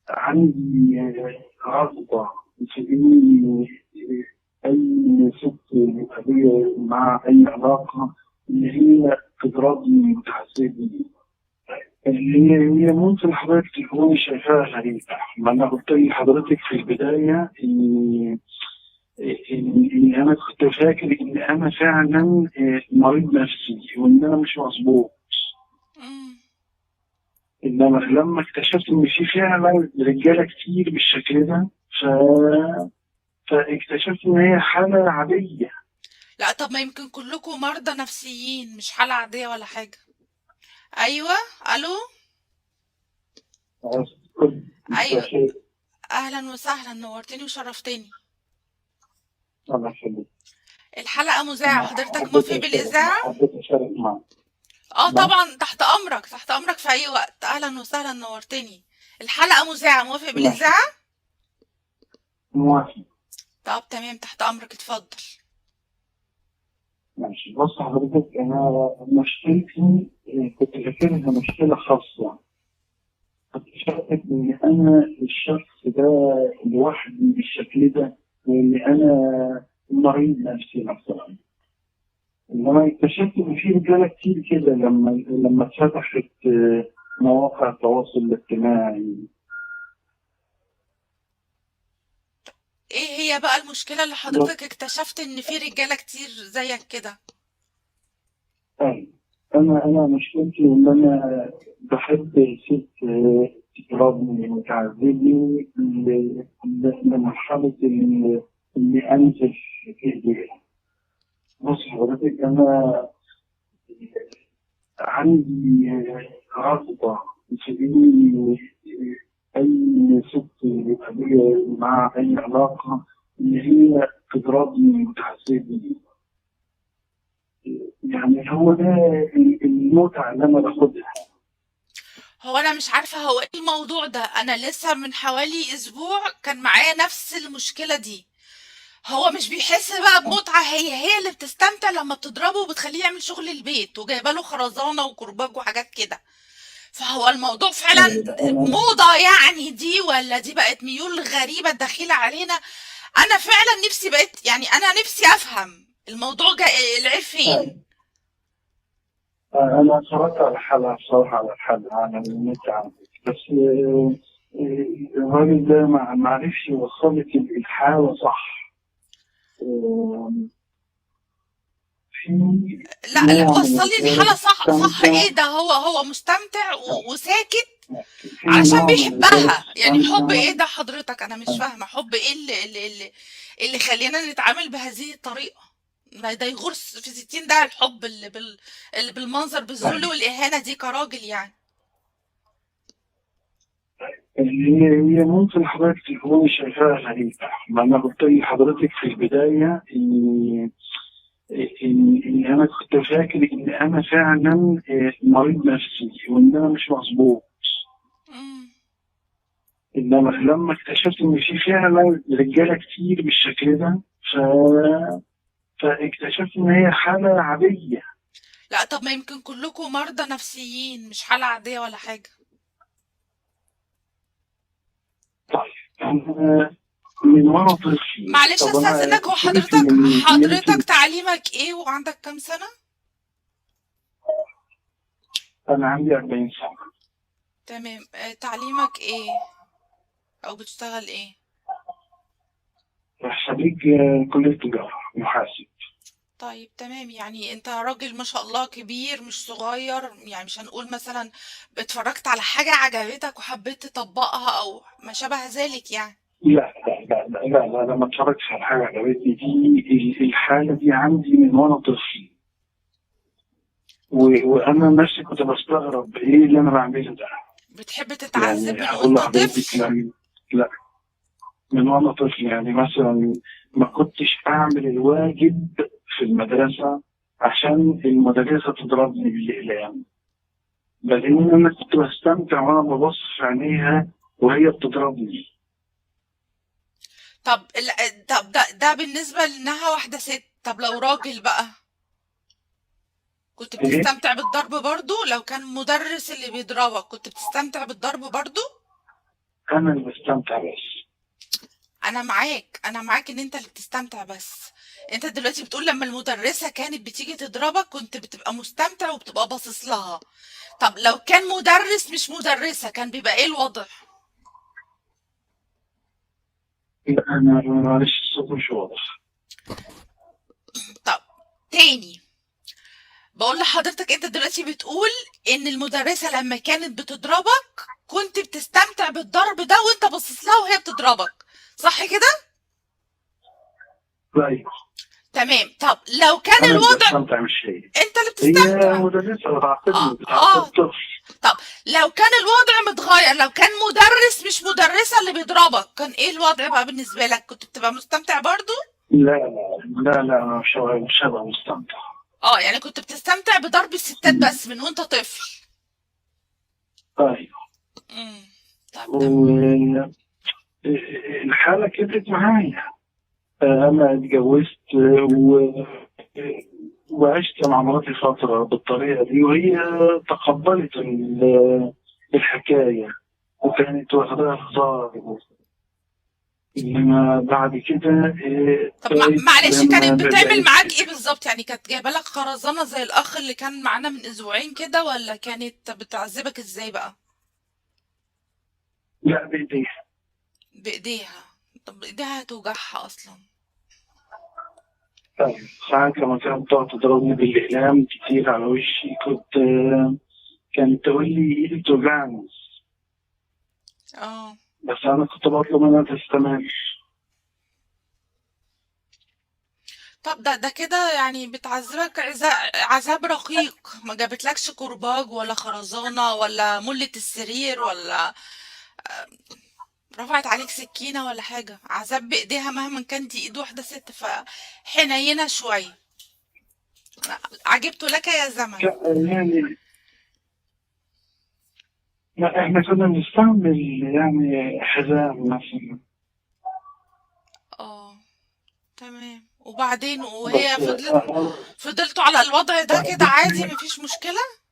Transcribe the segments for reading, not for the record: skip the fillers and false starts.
عندي رغبة في إني أي ست يبقى ليا مع أي علاقة اللي هي تضربني وتعذبني. هي ممكن حضرتك تكوني شايفاها غريبة، ما أنا قلت لحضرتك في البداية إن أنا كنت فاكر إن أنا فعلا مريض نفسي وإن أنا مش مظبوط. مم. إنما لما اكتشفت إن في فعلا رجالة كتير بالشكل ده فاكتشفت إن هي حالة عادية. لا، طب ما يمكن كلكم مرضى نفسيين، مش حالة عادية ولا حاجة. ايوه. الو. خلاص، كل ايوه. شيء. اهلا وسهلا، نورتني وشرفتني. الله يخليك. الحلقة مذاعة، أنا حضرتك موافق بالإذاعة؟ حبيت أشارك معك. اه نعم. طبعا، تحت امرك تحت امرك في اي وقت، اهلا وسهلا، نورتني. الحلقة مذاعة، موافق ماشي، بالإذاعة؟ موافق. طب تمام، تحت امرك، اتفضل. ماشي، بص حضرتك، أنا مشكلتي كنت فاكرها مشكلة خاصة. اكتشفت إن أنا الشخص ده لوحدي بالشكل ده، وإن أنا مريض نفسي مثلا. انما اكتشفت ان في رجاله كتير كده لما اتفتحت مواقع التواصل الاجتماعي. ايه هي بقى المشكلة اللي حضرتك اكتشفت ان في رجالة كتير زيك كده؟ أي. انا مشكلتي ان انا بحب ست تضربني وتعذبني لمرحله اني انزل في ايديها. بص حضرتك، انا عندي رغبة في إني أي ست يبقى ليا مع أي علاقة اللي هي تضربني وتعذبني. يعني هو ده المتعة اللي أنا باخدها. هو انا مش عارفة هو ايه الموضوع ده، انا لسه من حوالي اسبوع كان معايا نفس المشكلة دي. هو مش بيحس بقى بمتعة، هي اللي بتستمتع لما بتضربه وبتخليه يعمل شغل البيت وجايبه له خرزانة وكرباج وحاجات كده. فهو الموضوع فعلا أنا موضة يعني دي، ولا دي بقت ميول غريبة داخلة علينا؟ انا فعلا نفسي بقيت، يعني انا نفسي افهم الموضوع جاي العيب فين. أنا اتفرجت على الحلقة بصراحة، على الحلقة على النت عندك، بس الراجل ده ما عرفش يوصل لك الحالة صح. آه، في لا لا، نوع من وصل لي الحالة الرجالة صح صح، بتستمتع. ايه ده، هو مستمتع وساكت في علشان نوع من الرجالة بيحبها. يعني حب بتستمتع. ايه ده حضرتك؟ انا مش فاهمة حب ايه اللي خلينا نتعامل بهذه الطريقة. ده يغرس في 60 ده الحب اللي بالمنظر بالذل والإهانة دي كراجل يعني. هي ممكن حضرتك تكوني شايفاها غريبة، ما أنا قلت لحضرتك في البداية إن أنا كنت فاكر إن أنا فعلا مريض نفسي وإن أنا مش مظبوط. مم. إنما لما اكتشفت إن في فعلا رجالة كتير بالشكل ده فاكتشفت إن هي حالة عادية. لا، طب ما يمكن كلكم مرضى نفسيين، مش حالة عادية ولا حاجة. طيب، أنا من وأنا طفل. معلش طب أنا استاذنك، هو سيبك حضرتك من حضرتك أنت. تعليمك ايه وعندك كام سنة؟ أنا عندي 40 سنة. تمام، تعليمك ايه او بتشتغل ايه؟ خريج كلية تجارة، محاسب. طيب تمام، يعني انت راجل ما شاء الله كبير مش صغير، يعني مش هنقول مثلا اتفرجت على حاجة عجبتك وحبيت تطبقها او ما شابه ذلك يعني. لا لا لا لا لا, لا, لا ما اتفرجتش على حاجة عجبتني. دي الحالة دي عندي من وأنا طفل. وأنا نفسي كنت بستغرب إيه اللي أنا بعمله ده. بتحب تتعذب يعني من هقول وانت لحضرتك، طفل؟ لا، من وأنا طفل. يعني مثلا ما كنتش أعمل الواجب في المدرسة عشان المدرسة تضربني بالإقلام، بل إن أنا كنت بستمتع وأنا ببص في عينيها وهي بتضربني. طب طب ده بالنسبة لانها واحدة ست، طب لو راجل بقى كنت إيه؟ بتستمتع بالضرب برضو؟ لو كان مدرس اللي بيضربك كنت بتستمتع بالضرب برضو؟ انا اللي بستمتع بس. انا معاك ان انت اللي بتستمتع بس. انت دلوقتي بتقول لما المدرسة كانت بتيجي تضربك كنت بتبقى مستمتع وبتبقى باصص لها. طب لو كان مدرس مش مدرسة كان بيبقى ايه الوضع؟ لا انا معلش الصوت مش واضح. طب تاني، بقول لحضرتك انت دلوقتي بتقول ان المدرسة لما كانت بتضربك كنت بتستمتع بالضرب ده وانت باصص لها وهي بتضربك، صح كده؟ لا تمام. طب لو كان انا اللي الوضع بستمتع مش هي. انت اللي هي بتستمتع. مدرسة بتعاقبني، بتعاقب اه. طفل. طب لو كان الوضع متغير، لو كان مدرس مش مدرسة اللي بيضربك، كان ايه الوضع بقى بالنسبة لك؟ كنت بتبقى مستمتع برضو؟ لا لا أنا مش هبقى مستمتع. اه، يعني كنت بتستمتع بضرب الستات بس من وانت طفل. طيب. امم. طب تمام. والحالة كبرت معايا. أنا اتجوزت وعشت مع مراتي فترة بالطريقة دي، وهي تقبلت الحكاية وكانت واخداها هزار. إنما بعد كده طب بقيت معلش، لما كانت بتعمل بقيت معاك ايه بالظبط؟ يعني كانت جايبه لك خرزانه زي الاخ اللي كان معانا من اسبوعين كده، ولا كانت بتعذبك ازاي بقى؟ لا بإيديها. بايديها؟ طب ايديها هتوجعها اصلا. طيب ساعات لما كانت تقعد تضربني بالإقلام كتير على وشي كانت تقول لي إيدي بتوجعني، اه. بس أنا كنت بطلب منها تستمر. طب ده كده يعني بتعذبك عذاب رقيق، ما جابتلكش كرباج ولا خرزانة ولا ملة السرير ولا رفعت عليك سكينة ولا حاجة؟ عذاب بإيديها مهما كان، دي إيد واحدة ست فحنينة شوية. عجبت لك يا زمن. يعني لا إحنا كنا بنستعمل يعني حزام مثلا. اه. تمام. وبعدين وهي بس فضلتوا على الوضع ده كده عادي مفيش مشكلة؟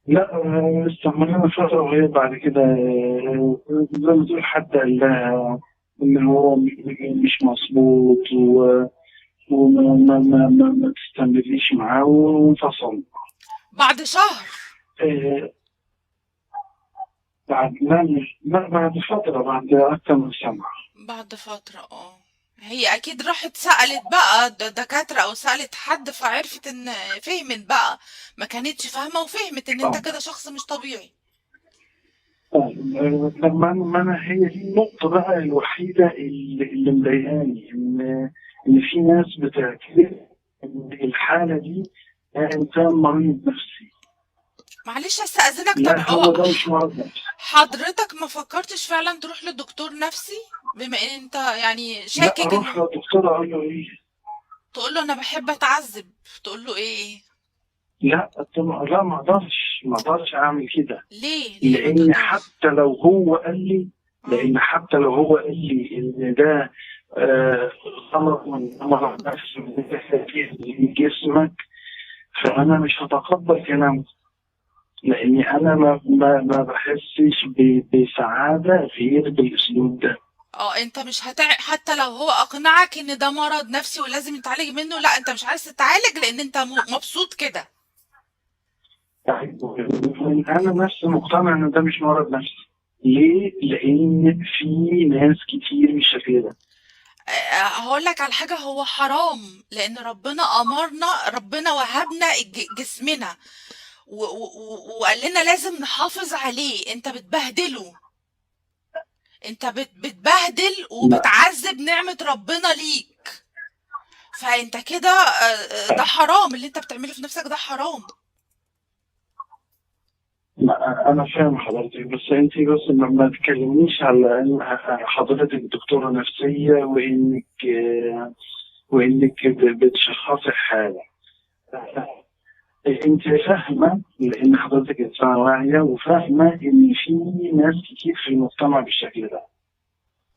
لا استعملنا فترة، وهي بعد كده زي ما تقول حد قال لها إن هو مش مظبوط وما تستمريش معاه وانفصل. بعد شهر؟ آه، بعد لا بعد فترة، بعد أكثر من سنة. بعد فترة، اه. هي اكيد راحت سألت بقى دكاترة او سألت حد فعرفت ان فهمت بقى، ما كانتش فاهمة وفهمت ان انت آه. كده شخص مش طبيعي. لما أنا هي دي النقطة بقى الوحيدة اللي مضايقاني، إن في ناس بتعتبر إن الحالة دي إنسان مريض نفسي. معلش استأذنك، طب لا هو ده مش مرض نفسي. حضرتك ما فكرتش فعلا تروح لدكتور نفسي بما ان انت يعني لا شاكك أروح انه؟ للدكتور أقول له إيه؟ تقول له انا بحب اتعذب؟ تقول له ايه؟ لا طبعا لا، ما أقدرش أعمل كده. ليه ما لأن تقدرش؟ حتى لو هو قال لي اه. لأن حتى لو هو قال لي إن ده غلط من مرض نفسي من جسمك، فأنا مش هتقبل كلامه، لأني أنا ما بحسش بسعادة غير بالأسلوب ده. اه، انت مش حتى لو هو اقنعك ان ده مرض نفسي ولازم يتعالج منه، لا انت مش عايز تتعالج لان انت مبسوط كده. يعني أنا نفسي مقتنع إن ده مش مرض نفسي. ليه؟ لأن في ناس كتير بالشكل ده. هقول لك على حاجة، هو حرام لان ربنا امرنا، ربنا وهبنا جسمنا وقال لنا لازم نحافظ عليه. انت بتبهدله، انت بتبهدل لا وبتعذب نعمة ربنا ليك. فانت كده ده حرام اللي انت بتعمله في نفسك، ده حرام. لا أنا فاهم حضرتك، بس أنت بس ما تكلمنيش على إن حضرتك دكتورة نفسية وإنك بتشخصي حالة. أنت فاهمة، لأن حضرتك إنسانة واعية وفاهمة إن في ناس كتير في المجتمع بالشكل ده،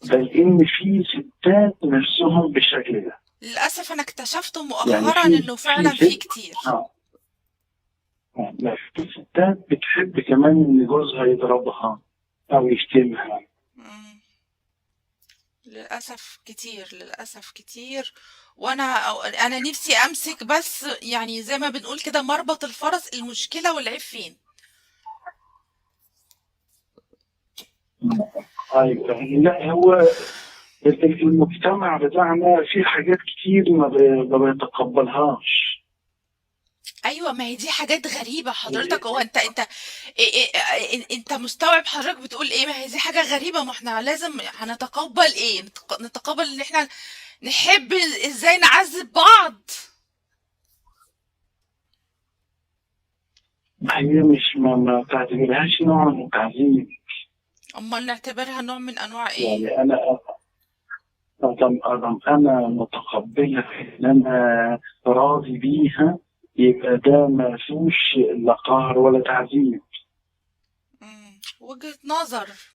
بل إن في ستات نفسهم بالشكل ده. للأسف أنا اكتشفت يعني مؤخرا إنه في فعلا في ست كتير. آه لا، في ستات بتحب كمان إن جوزها يضربها، أو يشتمها. مم. للأسف كتير، للأسف كتير. وأنا أنا نفسي أمسك بس يعني زي ما بنقول كده مربط الفرس، المشكلة والعيب فين. أيوة، لا هو المجتمع بتاعنا في حاجات كتير ما بيتقبلهاش. ايوه، ما هي دي حاجات غريبة حضرتك. هو انت انت مستوعب حضرتك بتقول ايه؟ ما هي دي حاجة غريبة. ما احنا لازم هنتقبل ايه؟ نتقبل ان احنا نحب ازاي نعذب بعض. هي مش ما تعتبرهاش نوع من التعذيب. امال نعتبرها نوع من انواع ايه؟ يعني أنا أدم أنا متقبلها إن أنا راضي بيها، يبقى ده ما فيهوش لا قهر ولا تعذيب. وجهة نظر.